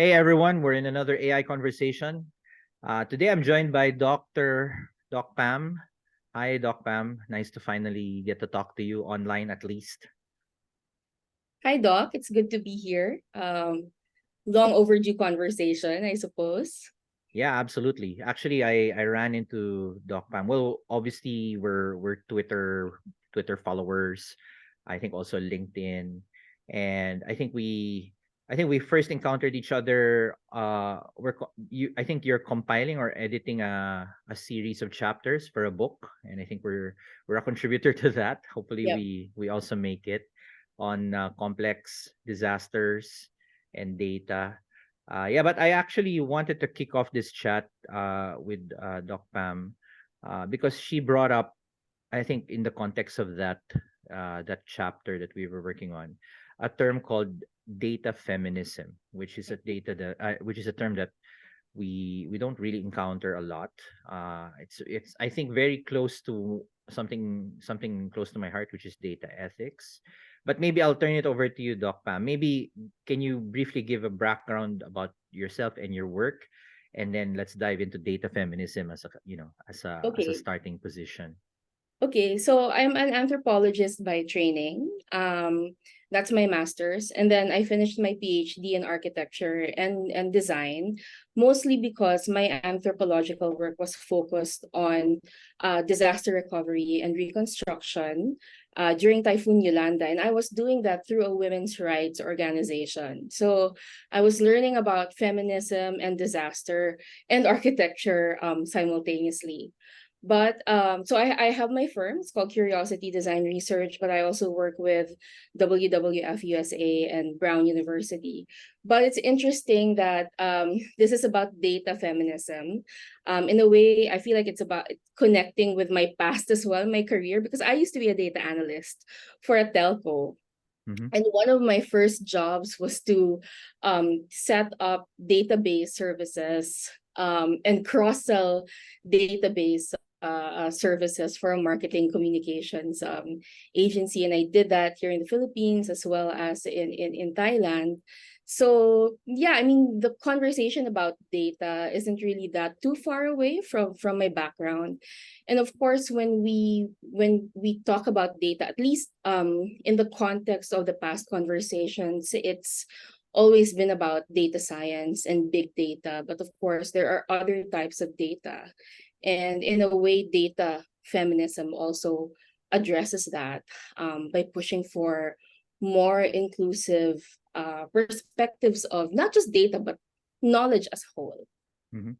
Hey everyone, we're in another AI conversation. Today I'm joined by Doc Pam. Hi, Doc Pam. Nice to finally get to talk to you online at least. Hi, Doc. It's good to be here. Long overdue conversation, I suppose. Yeah, absolutely. Actually, I ran into Doc Pam. Well, obviously we're Twitter followers. I think also LinkedIn, and I think we first encountered each other. I think you're compiling or editing a series of chapters for a book, and I think we're a contributor to that. Hopefully, Yep. we also make it on complex disasters and data. Yeah, but I actually wanted to kick off this chat with Doc Pam because she brought up, I think, in the context of that chapter that we were working on, a term called data feminism, which is a term that we don't really encounter a lot. It's I think very close to something close to my heart, which is data ethics. But maybe I'll turn it over to you, Doc Pam. Maybe can you briefly give a background about yourself and your work, and then let's dive into data feminism as a Okay. starting position. Okay. So I'm an anthropologist by training. That's my master's. And then I finished my PhD in architecture and design, mostly because my anthropological work was focused on disaster recovery and reconstruction during Typhoon Yolanda. And I was doing that through a women's rights organization. So I was learning about feminism and disaster and architecture simultaneously. But so I have my firm. It's called Curiosity Design Research, but I also work with WWF USA and Brown University. But it's interesting that this is about data feminism. In a way, I feel like it's about connecting with my past as well, my career, because I used to be a data analyst for a telco. Mm-hmm. And one of my first jobs was to set up database services and cross sell database services for a marketing communications agency. And I did that here in the Philippines as well as in Thailand. So yeah, I mean the conversation about data isn't really that too far away from my background. And of course, when we talk about data, at least in the context of the past conversations, it's always been about data science and big data. But of course, there are other types of data. And in a way, data feminism also addresses that by pushing for more inclusive perspectives of not just data, but knowledge as a whole. Mm-hmm.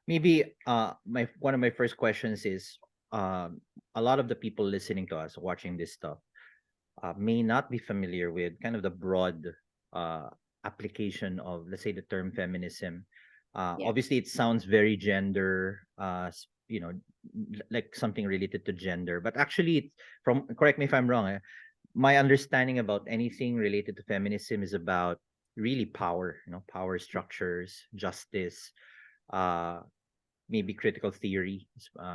Maybe my one of my first questions is a lot of the people listening to us watching this stuff may not be familiar with kind of the broad uh, application of, let's say, the term feminism. Yeah. Obviously, it sounds very gender, like something related to gender. But actually, from correct me if I'm wrong. My understanding about anything related to feminism is about really power. Power structures, justice, uh, maybe critical theory,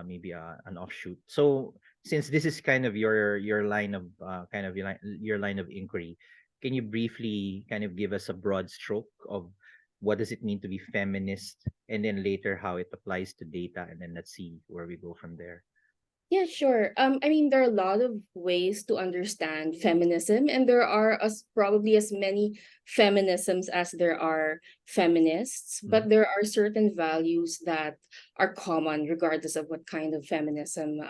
maybe an offshoot. So since this is kind of your line of your line of inquiry, can you briefly kind of give us a broad stroke of what does it mean to be feminist, and then later how it applies to data, and then let's see where we go from there. Yeah, sure. I mean, there are a lot of ways to understand feminism, and there are probably as many feminisms as there are feminists, Mm-hmm. but there are certain values that are common regardless of what kind of feminism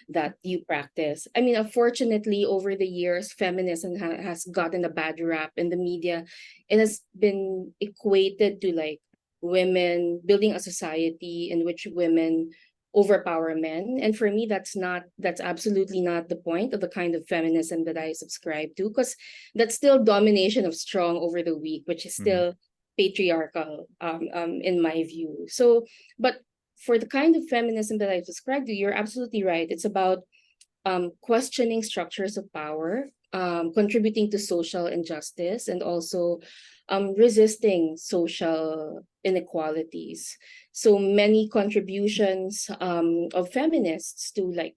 that you practice. I mean, unfortunately, over the years, feminism has gotten a bad rap in the media. It has been equated to like women building a society in which women overpower men. And for me, that's absolutely not the point of the kind of feminism that I subscribe to, because that's still domination of strong over the weak, which is Mm-hmm. still patriarchal in my view. So but for the kind of feminism that I subscribe to, you're absolutely right. It's about questioning structures of power, contributing to social injustice, and also resisting social inequalities. So many contributions of feminists to like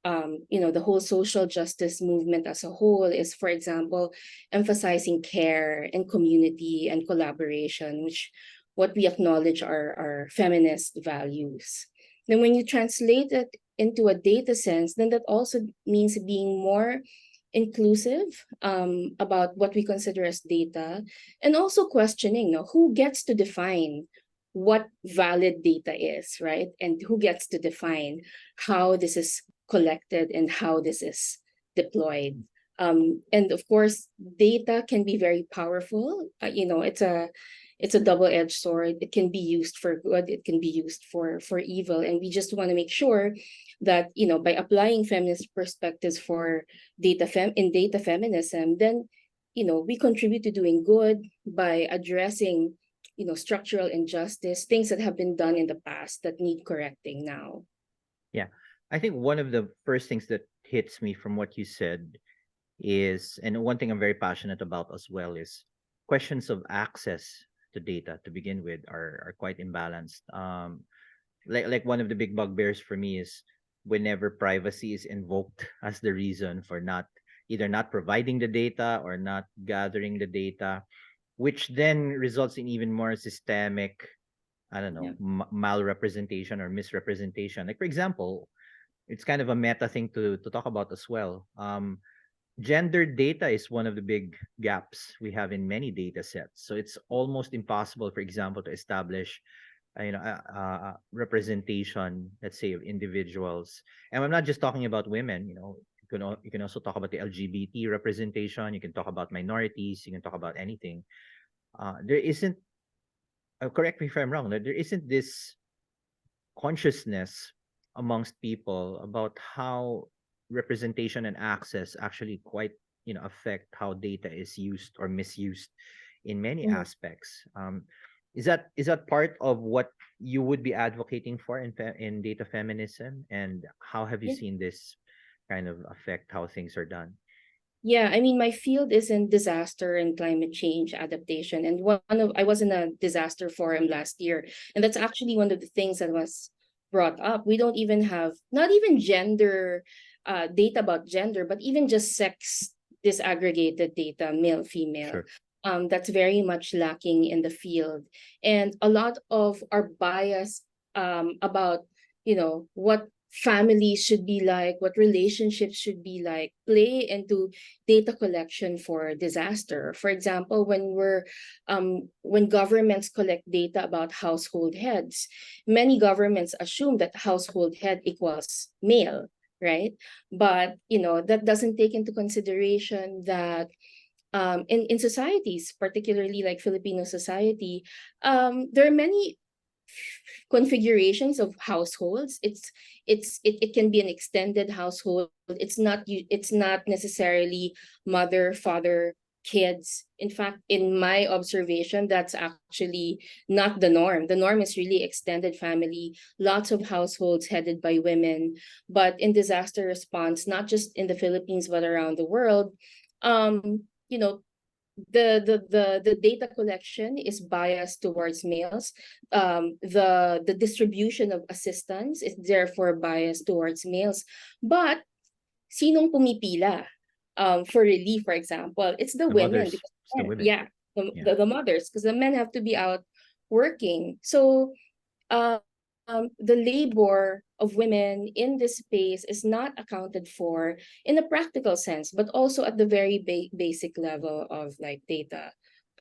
the whole social justice movement as a whole is, for example, emphasizing care and community and collaboration, which what we acknowledge are feminist values. Then when you translate it into a data sense, then that also means being more inclusive about what we consider as data, and also questioning, who gets to define what valid data is, right? And who gets to define how this is collected and how this is deployed. And of course, data can be very powerful. It's a double-edged sword. It can be used for good. It can be used for evil. And we just want to make sure that by applying feminist perspectives for data feminism, then we contribute to doing good by addressing structural injustice, things that have been done in the past that need correcting now. Yeah. I think one of the first things that hits me from what you said is, and one thing I'm very passionate about as well, is questions of access to data to begin with are quite imbalanced. Like one of the big bugbears for me is whenever privacy is invoked as the reason for not either not providing the data or not gathering the data, which then results in even more systemic, I don't Yeah. know, malrepresentation or misrepresentation. Like for example, it's kind of a meta thing to talk about as well. Gender data is one of the big gaps we have in many data sets. So it's almost impossible, for example, to establish representation, let's say, of individuals. And I'm not just talking about women. You can also talk about the LGBT representation. You can talk about minorities. You can talk about anything. There isn't. Correct me if I'm wrong. There isn't this consciousness amongst people about how representation and access actually quite affect how data is used or misused in many Mhm. aspects. Is that part of what you would be advocating for in data feminism, and how have you Yeah. seen this kind of affect how things are done? Yeah, I mean, my field is in disaster and climate change adaptation, and I was in a disaster forum last year, and that's actually one of the things that was brought up. We don't even have not even gender data about gender, but even just sex disaggregated data, male, female. Sure. That's very much lacking in the field, and a lot of our bias about what families should be like, what relationships should be like, play into data collection for disaster. For example, when governments collect data about household heads, many governments assume that household head equals male, right? But that doesn't take into consideration that in societies, particularly like Filipino society, there are many configurations of households. It can be an extended household. It's not necessarily mother, father, kids. In fact, in my observation, that's actually not the norm. The norm is really extended family, lots of households headed by women. But in disaster response, not just in the Philippines but around the world, you know the data collection is biased towards males. The distribution of assistance is therefore biased towards males. But sinong pumipila for relief, for example? It's the The women, mothers, because it's the women. yeah, Yeah. the mothers, because the men have to be out working. So um, the labor of women in this space is not accounted for in a practical sense, but also at the very basic level of like data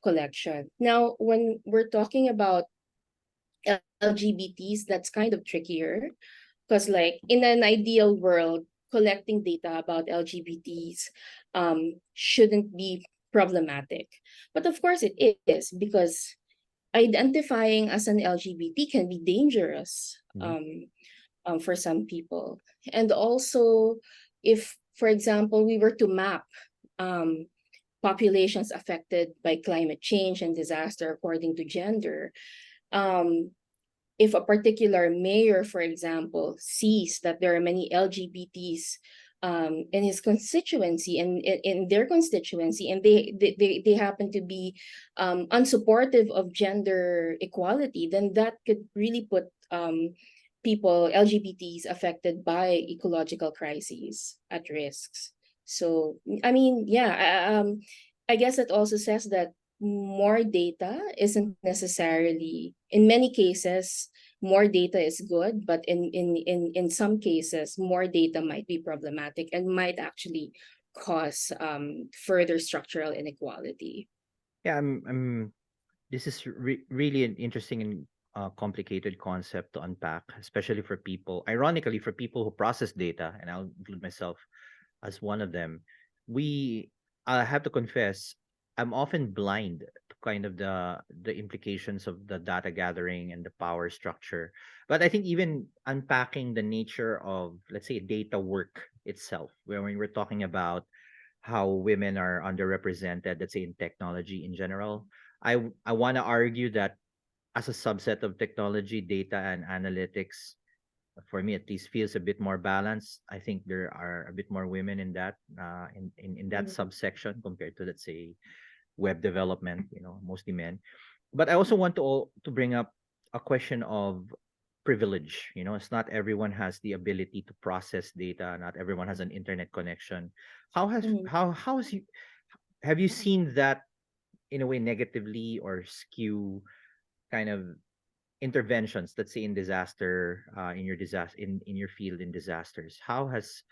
collection. Now, when we're talking about LGBTs, that's kind of trickier because, like, in an ideal world, collecting data about LGBTs shouldn't be problematic. But of course, it is, because identifying as an LGBT can be dangerous Mhm. for some people. And also, if, for example, we were to map um, populations affected by climate change and disaster according to gender, um, if a particular mayor, for example, sees that there are many LGBTs in his constituency and in their constituency, and they happen to be unsupportive of gender equality, then that could really put people, LGBTs affected by ecological crises at risks. So, I mean, yeah, I guess it also says that more data isn't necessarily, in many cases, more data is good, but in some cases, more data might be problematic and might actually cause further structural inequality. Yeah, this is really an interesting and complicated concept to unpack, especially for people, ironically, for people who process data, and I'll include myself as one of them. We, I have to confess, I'm often blind to kind of the implications of the data gathering and the power structure. But I think even unpacking the nature of, let's say, data work itself, where when we're talking about how women are underrepresented, let's say in technology in general, I want to argue that as a subset of technology, data and analytics, for me at least, feels a bit more balanced. I think there are a bit more women in that in that Mhm. subsection compared to, let's say, web development. Mostly men. But I also want to bring up a question of privilege. It's not everyone has the ability to process data. Not everyone has an internet connection. Mhm. How has you have you seen that in a way negatively or skew kind of interventions, let's say in disaster, in your disaster, in your field in disasters? How has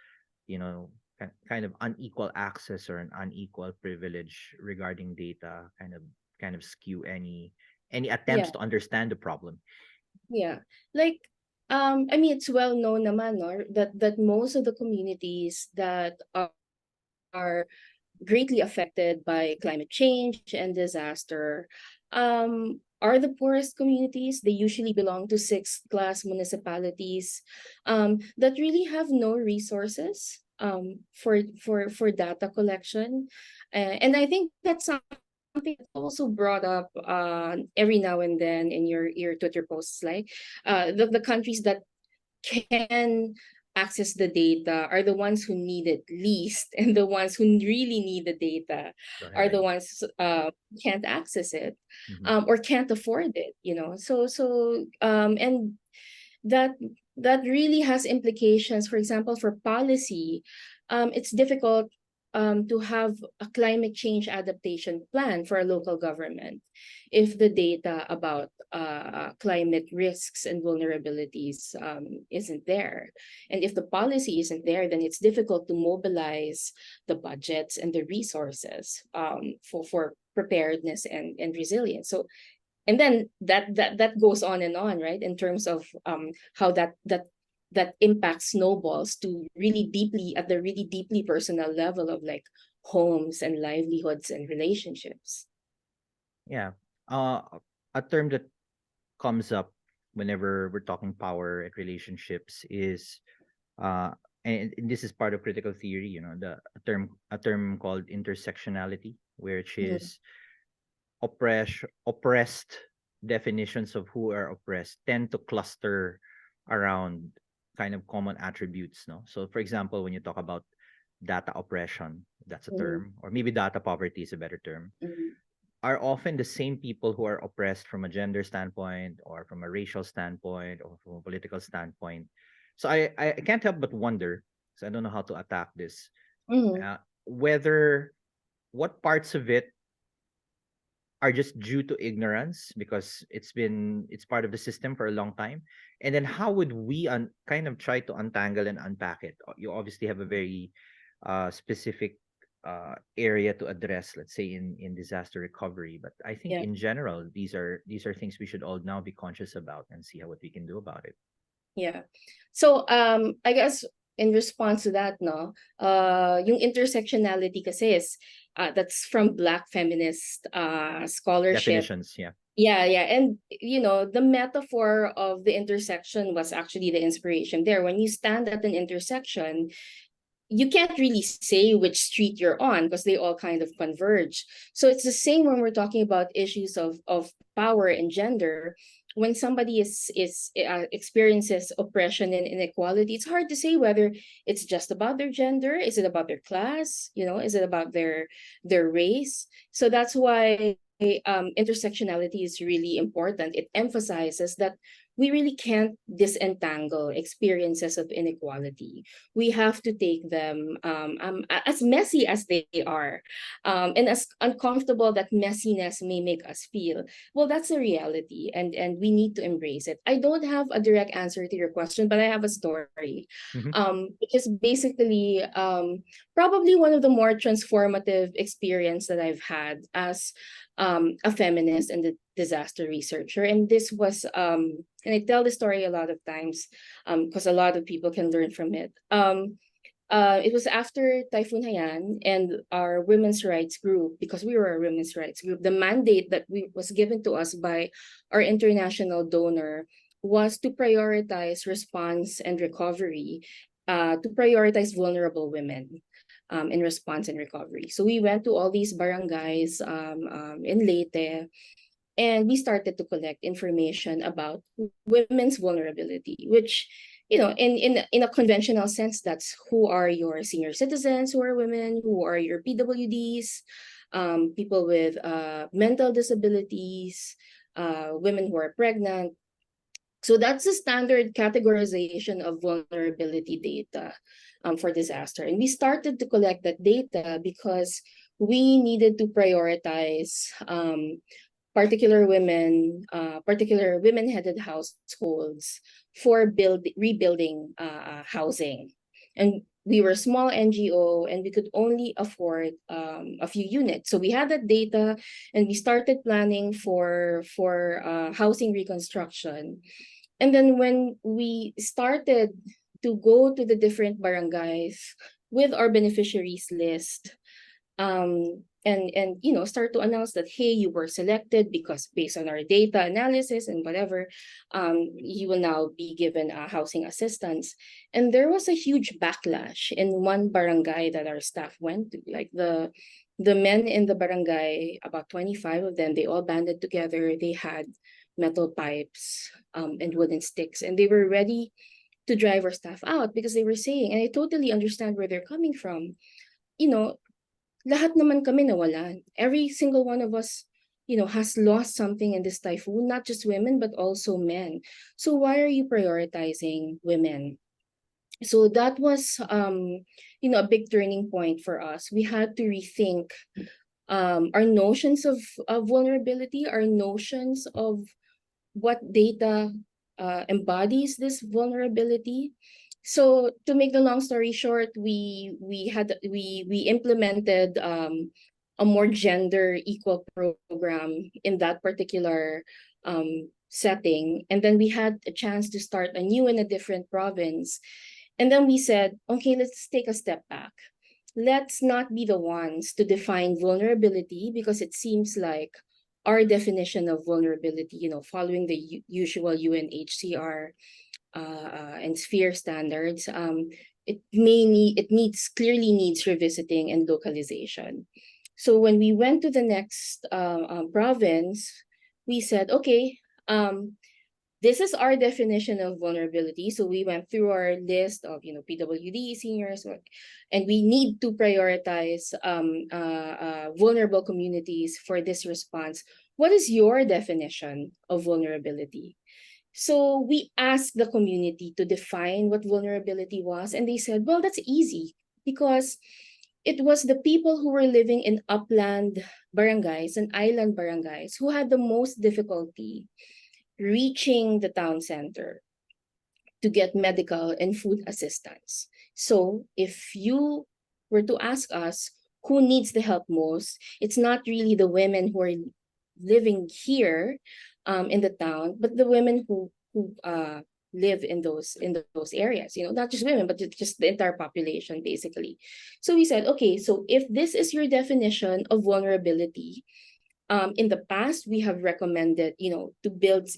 kind of unequal access or an unequal privilege regarding data kind of skew any attempts Yeah, to understand the problem? yeah. Like, I mean, it's well known naman, no, that most of the communities that are greatly affected by climate change and disaster are the poorest communities. They usually belong to sixth class municipalities that really have no resources for data collection. And I think that's something that's also brought up every now and then in your Twitter posts, like the countries that can access the data are the ones who need it least, and the ones who really need the data are the Correct. ones who can't access it Mm-hmm. or can't afford it, and that that really has implications. For example, for policy, it's difficult to have a climate change adaptation plan for a local government if the data about climate risks and vulnerabilities isn't there. And if the policy isn't there, then it's difficult to mobilize the budgets and the resources for preparedness and resilience. So and then that goes on and on, right, in terms of how that impact snowballs to really deeply, at the really deeply personal level of like homes and livelihoods and relationships. Yeah. uh a term that comes up whenever we're talking power and relationships is uh and this is part of critical theory, the a term called intersectionality, which Mhm. is oppressed definitions of who are oppressed tend to cluster around kind of common attributes, no? So for example, when you talk about data oppression, that's a Mhm. term, or maybe data poverty is a better term, Mhm. are often the same people who are oppressed from a gender standpoint or from a racial standpoint or from a political standpoint. So I can't help but wonder, so I don't know how to attack this, Mhm. whether what parts of it are just due to ignorance because it's part of the system for a long time, and then how would we kind of try to untangle and unpack it? You obviously have a very specific area to address, let's say in disaster recovery, but I think Yeah. in general these are things we should all now be conscious about and see how what we can do about it. Yeah. So I guess in response to that, no, yung intersectionality kasi is that's from Black feminist scholarship. Definitions, yeah. Yeah, yeah. And the metaphor of the intersection was actually the inspiration there. When you stand at an intersection, you can't really say which street you're on because they all kind of converge. So it's the same when we're talking about issues of power and gender. When somebody is experiences oppression and inequality, it's hard to say whether it's just about their gender, is it about their class, is it about their race. So that's why intersectionality is really important. It emphasizes that we really can't disentangle experiences of inequality. We have to take them as messy as they are, and as uncomfortable that messiness may make us feel. Well, that's a reality, and we need to embrace it. I don't have a direct answer to your question, but I have a story, Mm-hmm. which is basically probably one of the more transformative experience that I've had as a feminist and a disaster researcher. And this was, and I tell this story a lot of times because a lot of people can learn from it. It was after Typhoon Haiyan and our women's rights group, because we were a women's rights group, the mandate that was given to us by our international donor was to prioritize response and recovery, to prioritize vulnerable women in response and recovery. So we went to all these barangays in Leyte, and we started to collect information about women's vulnerability, which, you know, in a conventional sense, that's who are your senior citizens who are women, who are your PWDs, people with mental disabilities, women who are pregnant. So that's the standard categorization of vulnerability data for disaster. And we started to collect that data because we needed to prioritize particular women-headed households for rebuilding housing. And we were a small NGO, and we could only afford a few units. So we had that data, and we started planning for housing reconstruction. And then when we started to go to the different barangays with our beneficiaries list, and you know, start to announce that, hey, you were selected because based on our data analysis and whatever, you will now be given housing assistance. And there was a huge backlash in one barangay that our staff went to. Like the men in the barangay, about 25 of them, they all banded together. They had metal pipes and wooden sticks, and they were ready to drive our staff out because they were saying, and I totally understand where they're coming from, you know, lahat naman kami nawalan. Every single one of us, you know, has lost something in this typhoon, not just women, but also men. So why are you prioritizing women? So that was, you know, a big turning point for us. We had to rethink our notions of vulnerability, our notions of what data embodies this vulnerability. So to make the long story short, we implemented a more gender equal program in that particular setting, and then we had a chance to start anew in a different province. And then we said, okay, let's take a step back. Let's not be the ones to define vulnerability, because it seems like our definition of vulnerability, you know, following the usual UNHCR and sphere standards, it clearly needs revisiting and localization. So when we went to the next province, we said, okay, this is our definition of vulnerability. So we went through our list of, you know, PWD seniors, and we need to prioritize vulnerable communities for this response. What is your definition of vulnerability? So we asked the community to define what vulnerability was, and they said, well, that's easy, because it was the people who were living in upland barangays and island barangays who had the most difficulty reaching the town center to get medical and food assistance. So if you were to ask us who needs the help most, it's not really the women who are living here in the town, but the women who live in those areas. You know, not just women, but just the entire population, basically. So we said, okay, so if this is your definition of vulnerability, in the past, we have recommended, you know, to build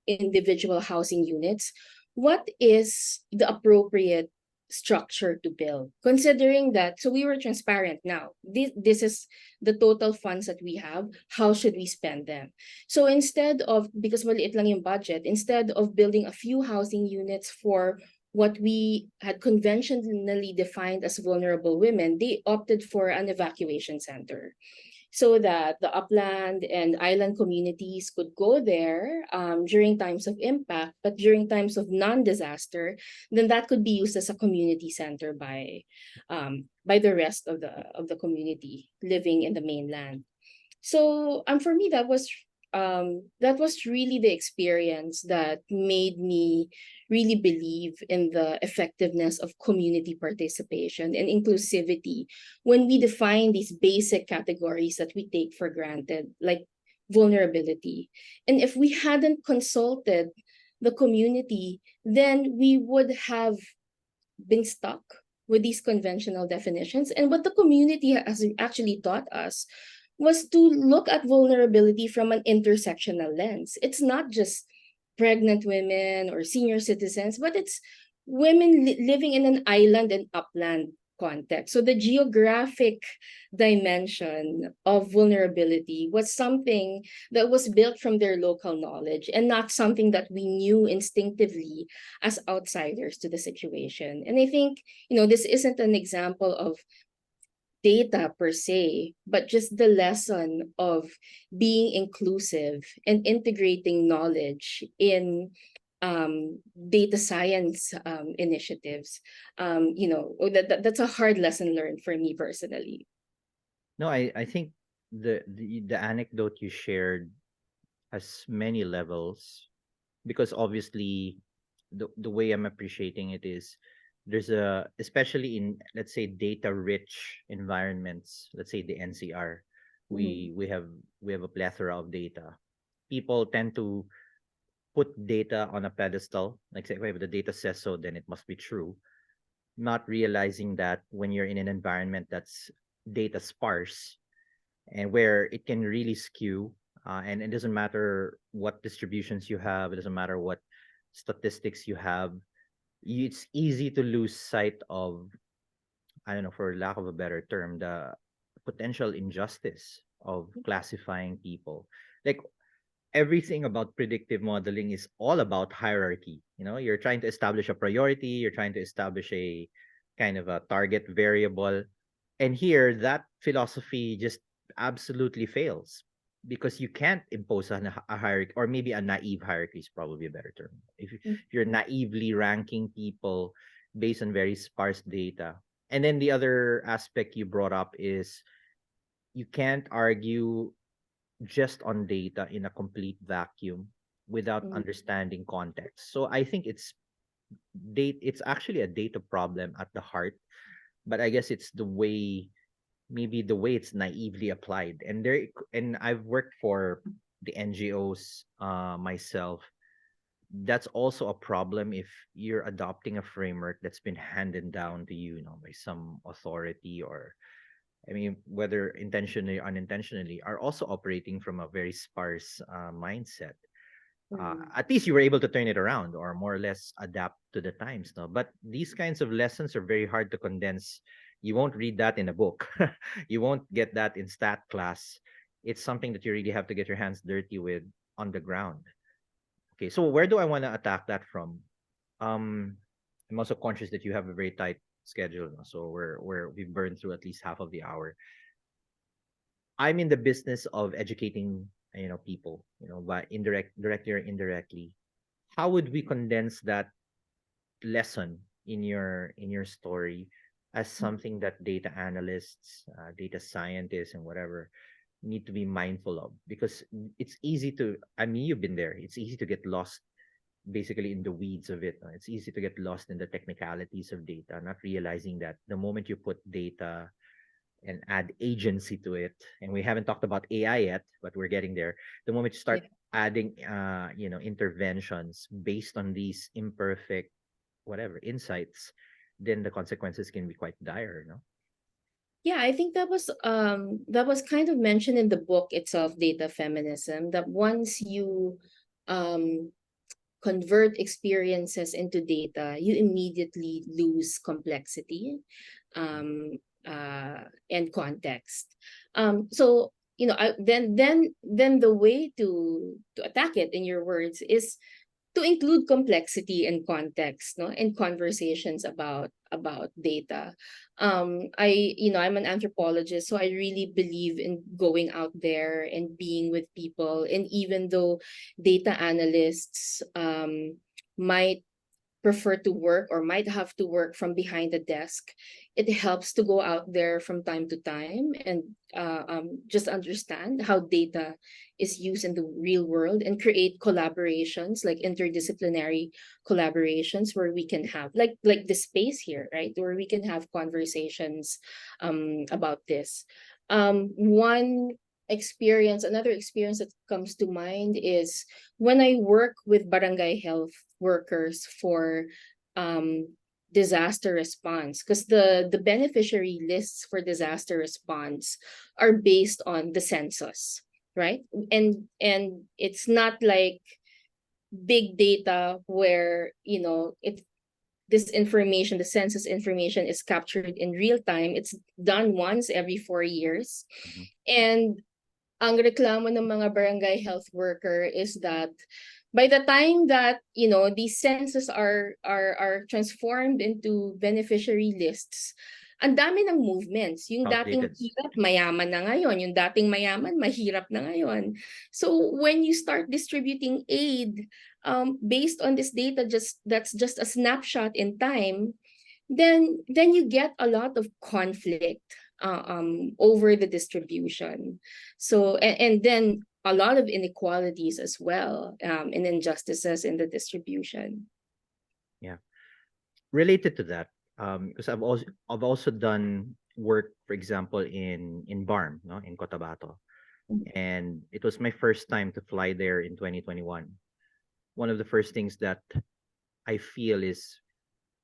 individual housing units. What is the appropriate structure to build? Considering that, so we were transparent now. This is the total funds that we have. How should we spend them? So instead of, because maliit lang yung budget, instead of building a few housing units for what we had conventionally defined as vulnerable women, they opted for an evacuation center. so that the upland and island communities could go there during times of impact, but during times of non-disaster, then that could be used as a community center by the rest of the community living in the mainland. So for me, that was really the experience that made me really believe in the effectiveness of community participation and inclusivity when we define these basic categories that we take for granted, like vulnerability. And if we hadn't consulted the community, then we would have been stuck with these conventional definitions. And what the community has actually taught us was to look at vulnerability from an intersectional lens. It's not just pregnant women or senior citizens, but it's women living in an island and upland context. So the geographic dimension of vulnerability was something that was built from their local knowledge and not something that we knew instinctively as outsiders to the situation. And I think, this isn't an example of data per se, but just the lesson of being inclusive and integrating knowledge in data science initiatives. That's a hard lesson learned for me personally. No, I think the anecdote you shared has many levels, because obviously the way I'm appreciating it is, there's a, especially in, let's say, data rich environments, let's say the NCR, Mhm. we have a plethora of data. People tend to put data on a pedestal, like say, "Wait, if the data says so, then it must be true," not realizing that when you're in an environment that's data sparse, and where it can really skew, and it doesn't matter what distributions you have, it doesn't matter what statistics you have, it's easy to lose sight of, I don't know, for lack of a better term, the potential injustice of classifying people. Like, everything about predictive modeling is all about hierarchy. You're trying to establish a priority, you're trying to establish a kind of a target variable. And here, that philosophy just absolutely fails, because you can't impose a hierarchy, or maybe a naive hierarchy is probably a better term. If you're naively ranking people based on very sparse data. And then the other aspect you brought up is, you can't argue just on data in a complete vacuum without Mhm. understanding context. So I think it's actually a data problem at the heart, but I guess it's the way, maybe the way it's naively applied. And I've worked for the NGOs myself. That's also a problem if you're adopting a framework that's been handed down to you, by some authority, or, I mean, whether intentionally or unintentionally, are also operating from a very sparse mindset. Mhm. At least you were able to turn it around, or more or less adapt to the times. No, but these kinds of lessons are very hard to condense. You won't read that in a book. You won't get that in stat class. It's something that you really have to get your hands dirty with on the ground. Okay, so where do I want to attack that from? Um, I'm also conscious that you have a very tight schedule, no? So we've burned through at least half of the hour. I'm in the business of educating, people, by directly or indirectly. How would we condense that lesson in your story as something that data analysts, data scientists, and whatever need to be mindful of? Because it's easy to, I mean, you've been there. It's easy to get lost basically in the weeds of it. It's easy to get lost in the technicalities of data, not realizing that the moment you put data and add agency to it, and we haven't talked about AI yet, but we're getting there. The moment you Yeah. start adding, interventions based on these imperfect, whatever, insights, then the consequences can be quite dire, no? Yeah, I think that was kind of mentioned in the book itself, Data Feminism, that once you um convert experiences into data, you immediately lose complexity um, and context. So then the way to attack it, in your words, is to include complexity and context, no, in conversations about data. I'm an anthropologist, so I really believe in going out there and being with people. And even though data analysts might prefer to work or might have to work from behind the desk, it helps to go out there from time to time and just understand how data is used in the real world and create collaborations, like interdisciplinary collaborations, where we can have like the space here, right, where we can have conversations about this. One experience Another experience that comes to mind is when I work with barangay health workers for um, disaster response, because the beneficiary lists for disaster response are based on the census, right? And it's not like big data where it this information, the census information, is captured in real time. It's done once every 4 years. Mhm. And ang reklamo ng mga barangay health worker is that by the time that these census are transformed into beneficiary lists, ang dami ng movements. Yung dating Outdated. hirap, mayaman na ngayon. Yung dating mayaman, mahirap na ngayon. So when you start distributing aid based on this data, that's just a snapshot in time, then you get a lot of conflict over the distribution. So and then a lot of inequalities as well, and injustices in the distribution. Yeah. Related to that, because I've also done work, for example, in Barm, no, in Cotabato, and it was my first time to fly there in 2021. One of the first things that I feel is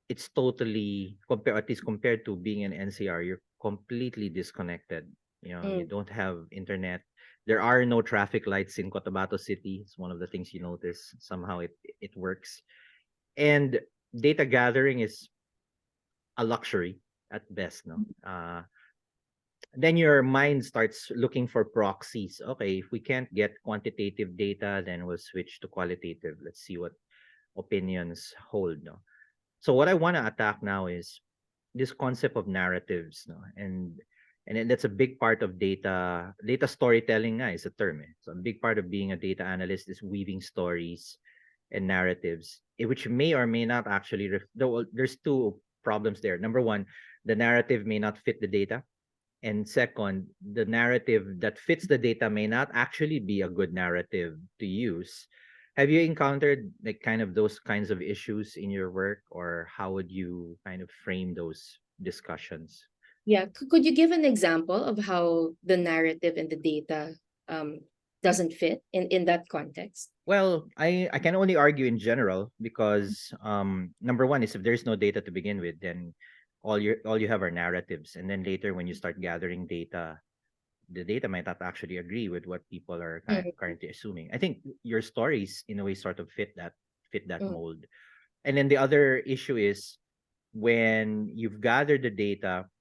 it's totally at least compared to being an NCR, you're completely disconnected. You Mm. don't have internet. There are no traffic lights in Cotabato City. It's one of the things you notice. Somehow it works. And data gathering is a luxury at best, no? Then your mind starts looking for proxies. Okay, if we can't get quantitative data, then we'll switch to qualitative. Let's see what opinions hold, no? So what I want to attack now is this concept of narratives, no? And that's a big part of data storytelling nga is a term. So a big part of being a data analyst is weaving stories and narratives, which may or may not actually there's two problems there. Number one, the narrative may not fit the data, and second, the narrative that fits the data may not actually be a good narrative to use. Have you encountered like kind of those kinds of issues in your work, or how would you kind of frame those discussions? Yeah, could you give an example of how the narrative and the data um, doesn't fit in that context? Well, I can only argue in general because number one is if there's no data to begin with, then all you have are narratives, and then later when you start gathering data, the data might not actually agree with what people are Mm, currently assuming. I think your stories in a way sort of fit that mm, mold. And then the other issue is when you've gathered the data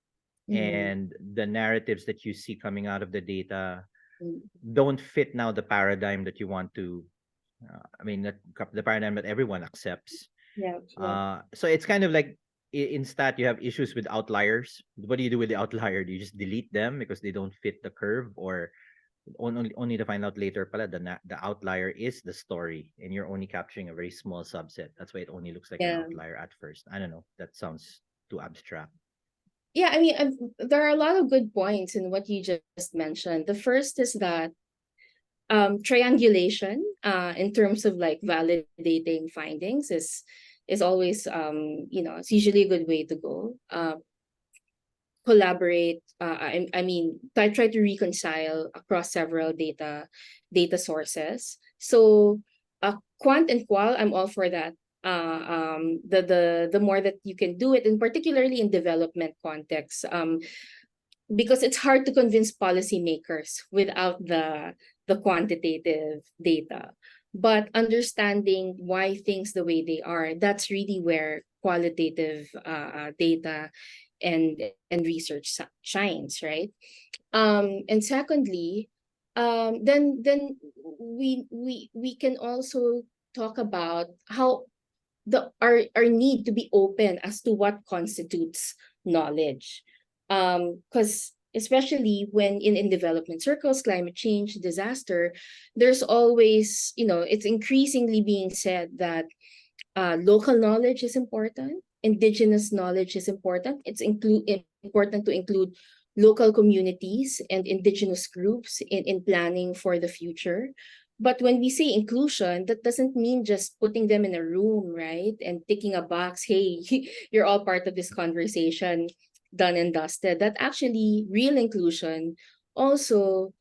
mm, and the narratives that you see coming out of the data mm. don't fit now the paradigm that you want to the paradigm that everyone accepts. Yeah, yeah. So it's kind of like in stat you have issues with outliers. What do you do with the outlier? Do you just delete them because they don't fit the curve, or only to find out later pala the outlier is the story and you're only capturing a very small subset? That's why it only looks like an Yeah. outlier at first. I don't know. That sounds too abstract. Yeah, I mean, there are a lot of good points in what you just mentioned. The first is that triangulation, in terms of like validating findings, is always it's usually a good way to go. Collaborate. I mean, try to reconcile across several data sources. So, quant and qual, I'm all for that. The more that you can do it, and particularly in development context, because it's hard to convince policymakers without the quantitative data. But understanding why things the way they are, that's really where qualitative data and research shines, right? And secondly, then we can also talk about how our need to be open as to what constitutes knowledge. Because especially when in development circles, climate change, disaster, there's always, it's increasingly being said that local knowledge is important, indigenous knowledge is important. It's important to include local communities and indigenous groups in planning for the future. But when we say inclusion, that doesn't mean just putting them in a room, right? And ticking a box, hey, you're all part of this conversation, done and dusted. That actually real inclusion also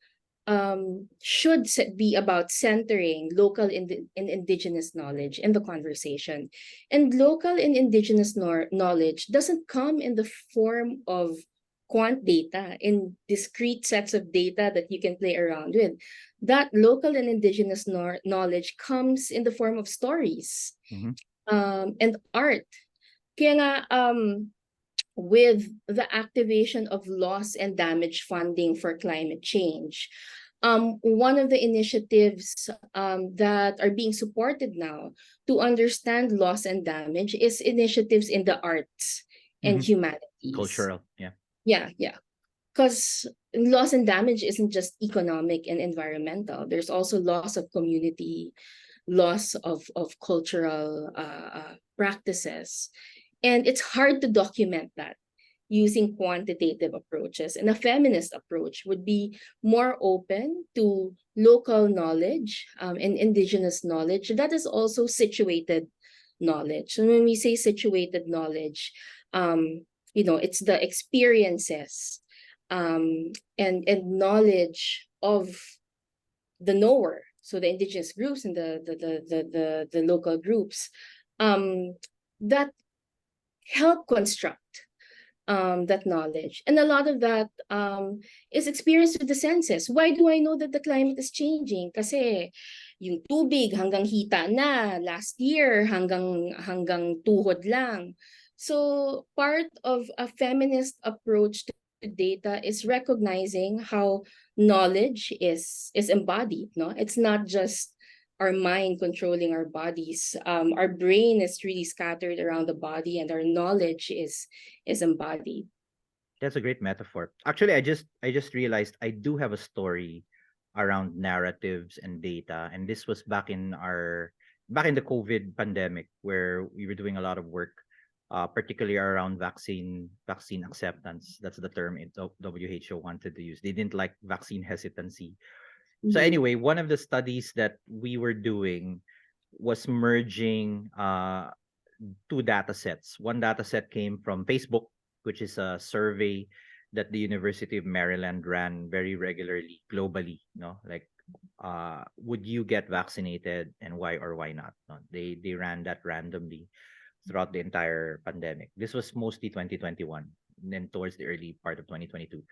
should be about centering local and indigenous knowledge in the conversation. And local and indigenous knowledge doesn't come in the form of quant data, in discrete sets of data that you can play around with. That local and indigenous knowledge comes in the form of stories, Mm-hmm. and art. Kaya nga, with the activation of loss and damage funding for climate change, one of the initiatives that are being supported now to understand loss and damage is initiatives in the arts and Mm-hmm. humanities. Cultural, yeah. Yeah, yeah. Because loss and damage isn't just economic and environmental. There's also loss of community, loss of cultural practices. And it's hard to document that using quantitative approaches. And a feminist approach would be more open to local knowledge and indigenous knowledge that is also situated knowledge. So when we say situated knowledge, it's the experiences and knowledge of the knower, so the indigenous groups and the local groups, that help construct that knowledge. And a lot of that is experienced with the senses. Why do I know that the climate is changing? Kasi yung tubig hanggang hita na, last year hanggang tuhod lang. So part of a feminist approach to data is recognizing how knowledge is embodied. No, it's not just our mind controlling our bodies. Our brain is really scattered around the body, and our knowledge is embodied. That's a great metaphor. Actually, I just realized I do have a story around narratives and data, and this was back in the COVID pandemic where we were doing a lot of work, particularly around vaccine acceptance. That's the term WHO wanted to use. They didn't like vaccine hesitancy. So Mhm. anyway, one of the studies that we were doing was merging two data sets. One data set came from Facebook, which is a survey that the University of Maryland ran very regularly globally, like would you get vaccinated and why or why not? No? They ran that randomly throughout the entire pandemic. This was mostly 2021, and then towards the early part of 2022.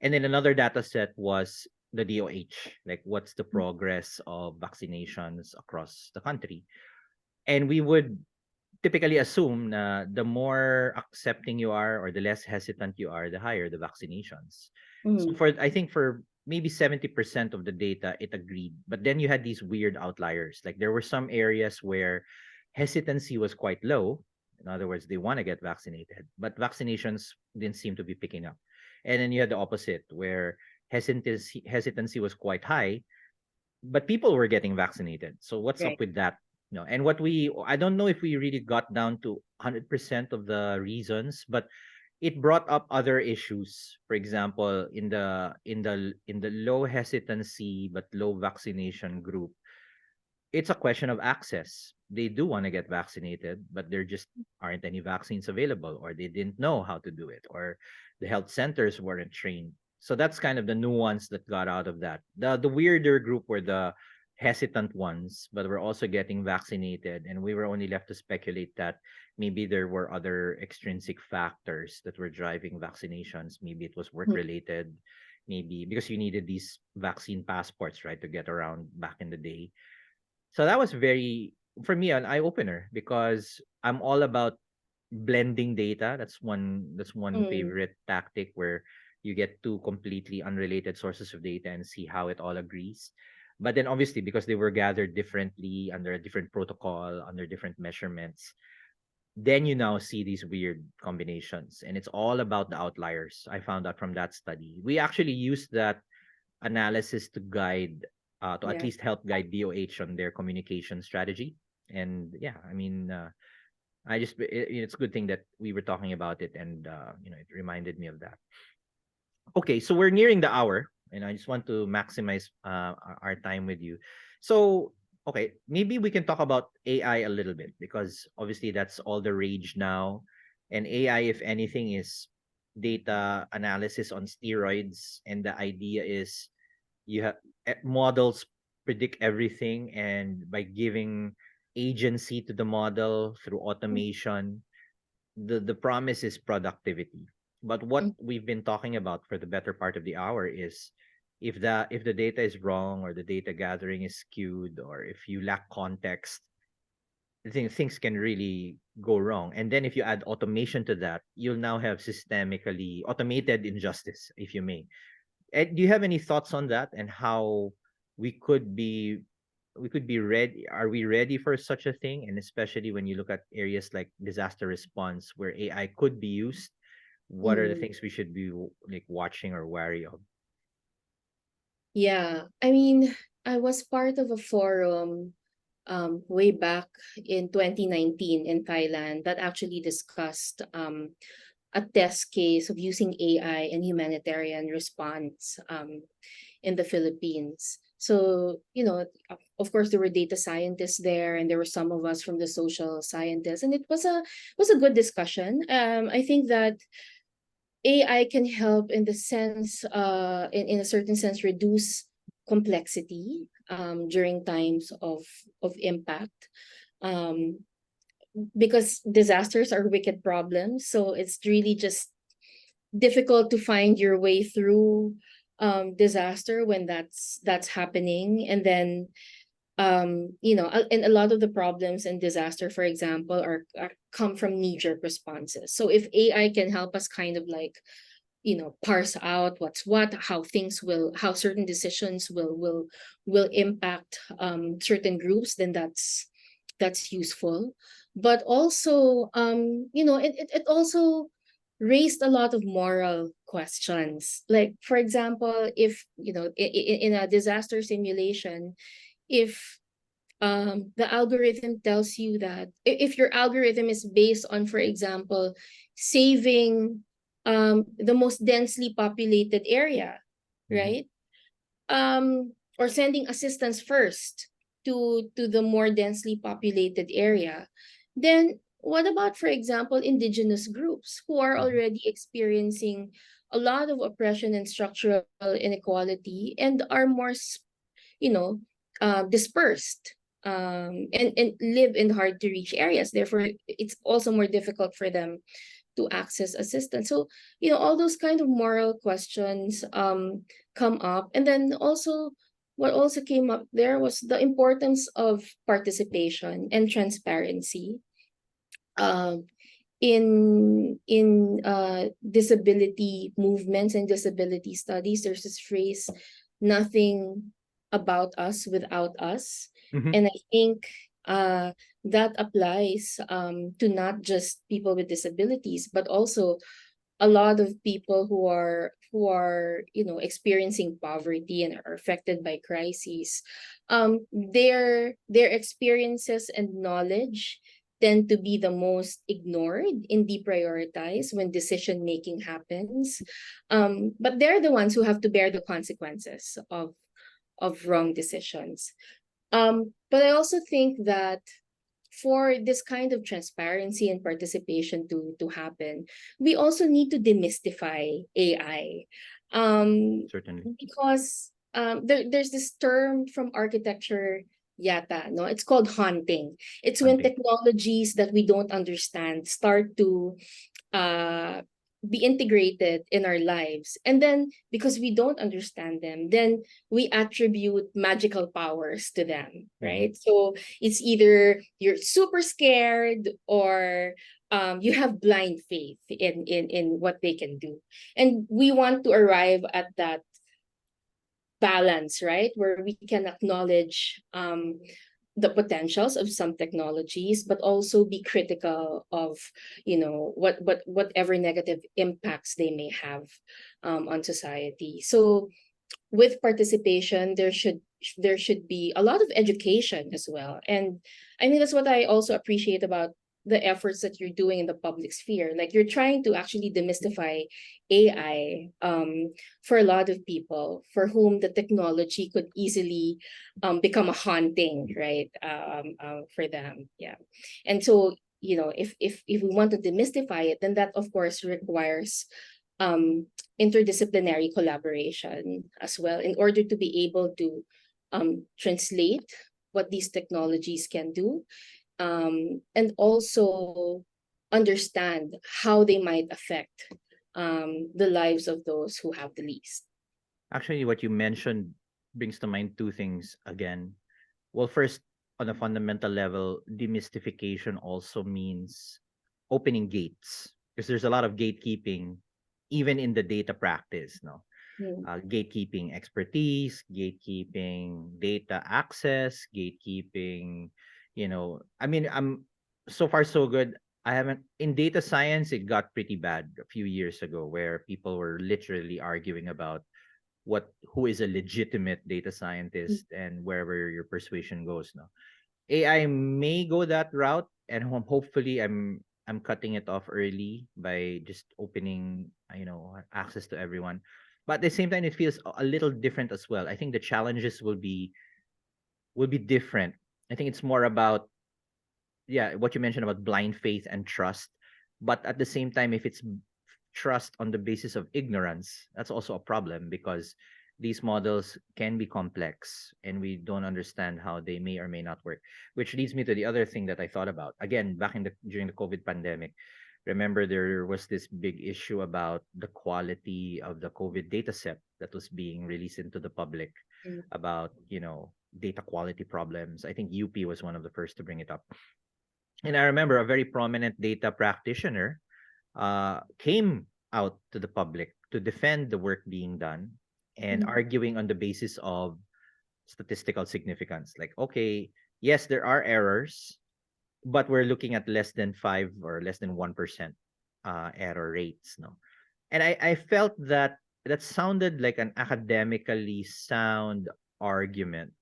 And then another data set was the DOH, like what's the progress of vaccinations across the country. And we would typically assume na the more accepting you are or the less hesitant you are, the higher the vaccinations. So Mhm. I think for maybe 70% of the data, it agreed. But then you had these weird outliers. Like there were some areas where hesitancy was quite low. In other words, they want to get vaccinated, but vaccinations didn't seem to be picking up. And then you had the opposite where hesitancy was quite high, but people were getting vaccinated. So what's up Right. with that? No, and what I don't know if we really got down to 100% of the reasons, but it brought up other issues. For example, in the low hesitancy but low vaccination group, it's a question of access. They do want to get vaccinated, but there just aren't any vaccines available, or they didn't know how to do it, or the health centers weren't trained. So that's kind of the nuance that got out of that. The weirder group were the hesitant ones, but were also getting vaccinated, and we were only left to speculate that maybe there were other extrinsic factors that were driving vaccinations. Maybe it was work Mhm. related, maybe because you needed these vaccine passports, right, to get around back in the day. So that was very, for me, an eye opener because I'm all about blending data. That's one Mhm. favorite tactic where you get two completely unrelated sources of data and see how it all agrees. But then obviously because they were gathered differently under a different protocol, under different measurements, then you now see these weird combinations. And it's all about the outliers. I found out from that study. We actually used that analysis to guide, to at Yeah. least help guide DOH on their communication strategy. And yeah, I mean, it's a good thing that we were talking about it, and it reminded me of that. Okay, so we're nearing the hour, and I just want to maximize our time with you. So, okay, maybe we can talk about AI a little bit, because obviously that's all the rage now. And AI, if anything, is data analysis on steroids. And the idea is you have models predict everything, and by giving agency to the model through automation, the promise is productivity. But what Mm. we've been talking about for the better part of the hour is, if the data is wrong, or the data gathering is skewed, or if you lack context, things can really go wrong. And then if you add automation to that, you'll now have systemically automated injustice, if you may. Do you have any thoughts on that, and how we could be we could be ready? Are we ready for such a thing? And especially when you look at areas like disaster response, where AI could be used, what are the Mm. things we should be like watching or wary of? Yeah, I mean, I was part of a forum way back in 2019 in Thailand that actually discussed a test case of using AI and humanitarian response in the Philippines. So, of course, there were data scientists there, and there were some of us from the social scientists, and it was a good discussion. I think that AI can help in the sense, in a certain sense, reduce complexity during times of impact. Um, because disasters are wicked problems, so it's really just difficult to find your way through disaster when that's happening. And then and a lot of the problems in disaster, for example, are come from knee-jerk responses. So if AI can help us kind of like parse out what's what, how certain decisions will impact certain groups, then that's useful. But also it also raised a lot of moral questions. Like, for example, if in a disaster simulation, if the algorithm tells you that, if your algorithm is based on, for example, saving the most densely populated area, Mm-hmm. right? Or sending assistance first to the more densely populated area, then what about, for example, indigenous groups who are Mm-hmm. already experiencing a lot of oppression and structural inequality, and are more you know, dispersed, and live in hard to reach areas. Therefore, it's also more difficult for them to access assistance. So, all those kind of moral questions come up. And then also, what also came up there was the importance of participation and transparency. Um, in disability movements and disability studies, there's this phrase, nothing about us without us. Mm-hmm. And I think that applies to not just people with disabilities, but also a lot of people who are experiencing poverty and are affected by crises. Their experiences and knowledge tend to be the most ignored and deprioritized when decision making happens. But they're the ones who have to bear the consequences of wrong decisions. But I also think that for this kind of transparency and participation to happen, we also need to demystify AI. Certainly. Because there's this term from architecture, yata, no? It's called haunting. It's when Hunting. technologies that we don't understand start to uh be integrated in our lives, and then because we don't understand them, then we attribute magical powers to them, Mm-hmm. right? So it's either you're super scared, or you have blind faith in what they can do. And we want to arrive at that balance, right? Where we can acknowledge the potentials of some technologies, but also be critical of, whatever negative impacts they may have on society. So with participation, there should be a lot of education as well. And I mean, that's what I also appreciate about the efforts that you're doing in the public sphere. Like, you're trying to actually demystify AI, for a lot of people for whom the technology could easily become a haunting, right? For them, yeah. And so, if we want to demystify it, then that of course requires um interdisciplinary collaboration as well, in order to be able to translate what these technologies can do, and also understand how they might affect the lives of those who have the least. Actually, what you mentioned brings to mind two things again. Well, first, on a fundamental level, demystification also means opening gates, because there's a lot of gatekeeping even in the data practice. No, Mm. gatekeeping expertise, gatekeeping data access, gatekeeping. I mean, I'm so far so good. I haven't in data science. It got pretty bad a few years ago, where people were literally arguing about who is a legitimate data scientist and wherever your persuasion goes. No, AI may go that route, and hopefully I'm cutting it off early by just opening access to everyone. But at the same time, it feels a little different as well. I think the challenges will be different. I think it's more about, yeah, what you mentioned about blind faith and trust. But at the same time, if it's trust on the basis of ignorance, that's also a problem, because these models can be complex and we don't understand how they may or may not work. Which leads me to the other thing that I thought about. Again, back during the COVID pandemic, remember there was this big issue about the quality of the COVID data set that was being released into the public, Mm. about, data quality problems. I think UP was one of the first to bring it up. And I remember a very prominent data practitioner came out to the public to defend the work being done, and Mm. arguing on the basis of statistical significance. Like, okay, yes, there are errors, but we're looking at less than 5 or less than 1% error rates. No, and I felt that sounded like an academically sound argument.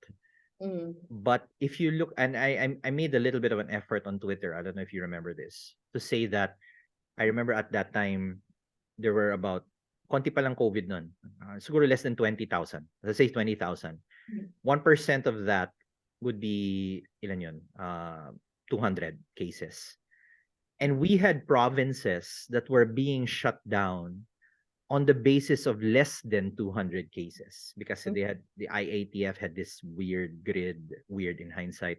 Mm. But if you look, and I made a little bit of an effort on Twitter. I don't know if you remember this, to say that I remember at that time there were about konti pa lang COVID nun. Siguro less than 20,000. Let's say 20,000. 1% of that would be ilan yun? 200 cases. And we had provinces that were being shut down on the basis of less than 200 cases, because Mm. the IATF had this weird grid, weird in hindsight.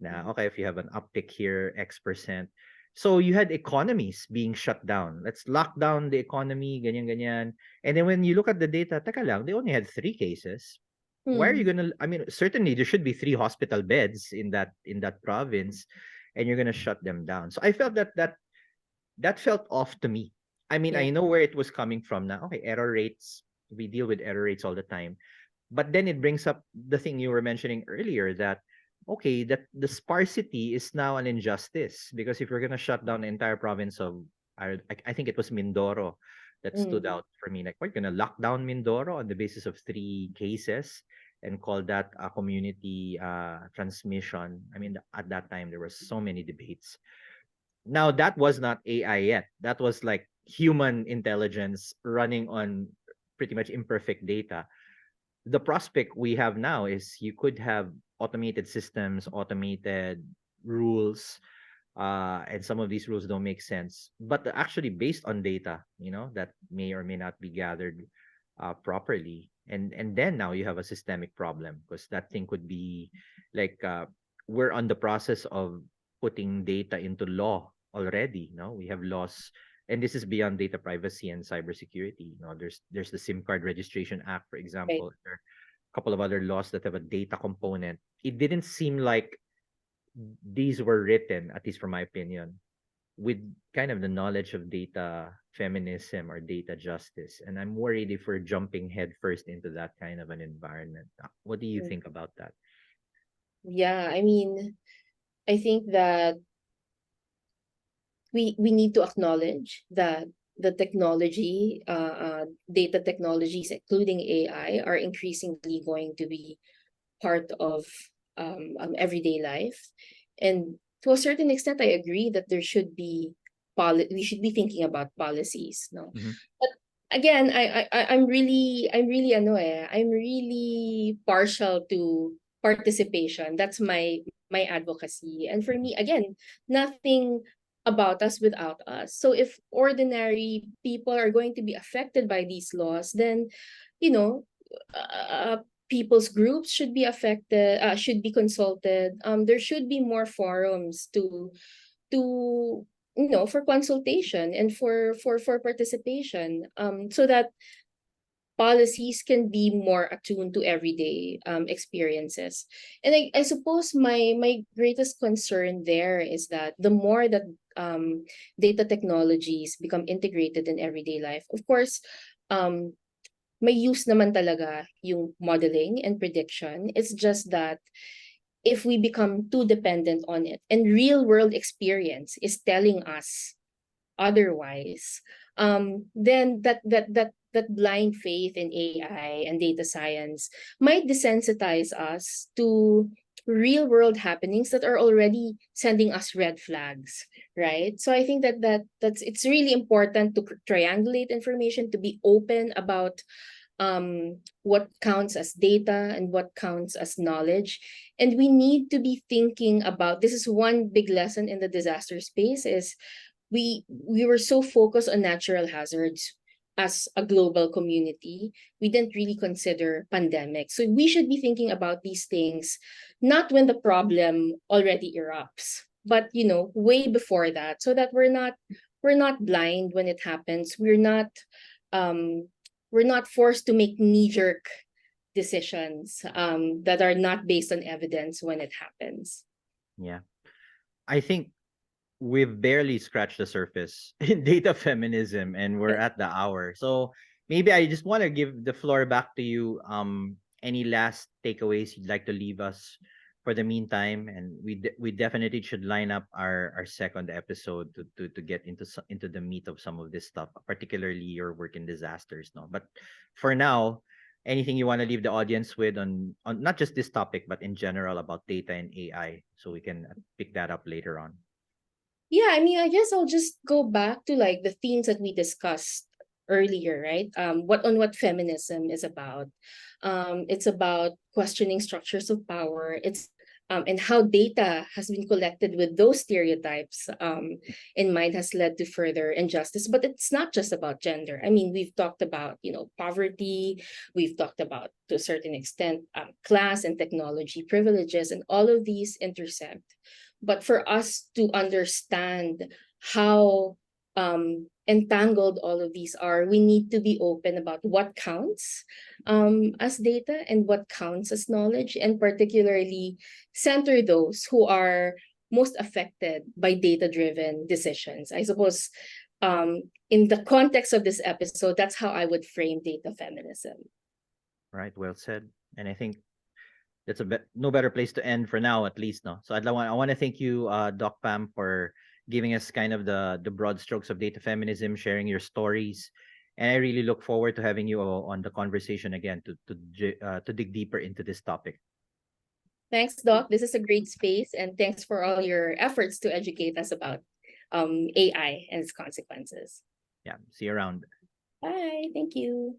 Now, okay, if you have an uptick here, X%. So you had economies being shut down. Let's lock down the economy, ganyan, ganyan. And then when you look at the data, teka lang, they only had 3 cases. Why are you Mm. gonna? I mean, certainly there should be 3 hospital beds in that province, and you're gonna shut them down. So I felt that felt off to me. I mean, Yeah. I know where it was coming from now. Okay, error rates. We deal with error rates all the time. But then it brings up the thing you were mentioning earlier, that okay, that the sparsity is now an injustice, because if you're gonna shut down the entire province of, I think it was Mindoro that stood Mm. out for me. Like, we're gonna lock down Mindoro on the basis of 3 cases and call that a community transmission. I mean, at that time there were so many debates. Now that was not AI yet. That was like human intelligence running on pretty much imperfect data. The prospect we have now is you could have automated systems, automated rules, and some of these rules don't make sense, but they're actually based on data, that may or may not be gathered properly. And then now you have a systemic problem, because that thing could be like, we're on the process of putting data into law already. We have laws, and this is beyond data privacy and cybersecurity. There's the SIM card registration act, for Right. example. There are a couple of other laws that have a data component. It didn't seem like these were written, at least from my opinion, with kind of the knowledge of data feminism or data justice, and I'm worried if we're jumping headfirst into that kind of an environment. What do you think about that? Yeah, I mean, I think that we need to acknowledge that the technology, data technologies, including AI, are increasingly going to be part of everyday life. And to a certain extent, I agree that there should be we should be thinking about policies. No, Mm-hmm. but again, I'm really partial to participation. That's my advocacy. And for me, again, nothing about us without us. So if ordinary people are going to be affected by these laws, then you know uh, people's groups should be affected, should be consulted. There should be more forums to for consultation and for participation, so that policies can be more attuned to everyday experiences. And I suppose my greatest concern there is that the more that data technologies become integrated in everyday life, of course, um, may use naman talaga yung modeling and prediction. It's just that if we become too dependent on it and real world experience is telling us otherwise, then that blind faith in AI and data science might desensitize us to real world happenings that are already sending us red flags, right? So I think that's it's really important to triangulate information, to be open about what counts as data and what counts as knowledge. And we need to be thinking about, this is one big lesson in the disaster space, is we were so focused on natural hazards as a global community, we didn't really consider pandemics. So we should be thinking about these things not when the problem already erupts, but way before that, so that we're not blind when it happens. Um we're not forced to make knee-jerk decisions that are not based on evidence when it happens. Yeah, I think we've barely scratched the surface in data feminism, and we're at the hour. So maybe I just want to give the floor back to you. Any last takeaways you'd like to leave us for the meantime? And we definitely should line up our second episode to get into the meat of some of this stuff, particularly your work in disasters. No, but for now, anything you want to leave the audience with on not just this topic but in general about data and AI, so we can pick that up later on. Yeah, I mean, I guess I'll just go back to like the themes that we discussed earlier, right? What feminism is about. It's about questioning structures of power. It's and how data has been collected with those stereotypes in mind has led to further injustice. But it's not just about gender. I mean, we've talked about poverty. We've talked about, to a certain extent, class and technology privileges, and all of these intersect. But for us to understand how entangled all of these are, we need to be open about what counts as data and what counts as knowledge, and particularly center those who are most affected by data-driven decisions. I suppose in the context of this episode, that's how I would frame data feminism. Right, well said. And I think that's no better place to end for now, at least. No, so I want to thank you, Doc Pam, for giving us kind of the broad strokes of data feminism, sharing your stories, and I really look forward to having you on the conversation again to dig deeper into this topic. Thanks, Doc. This is a great space, and thanks for all your efforts to educate us about AI and its consequences. Yeah, see you around. Bye. Thank you.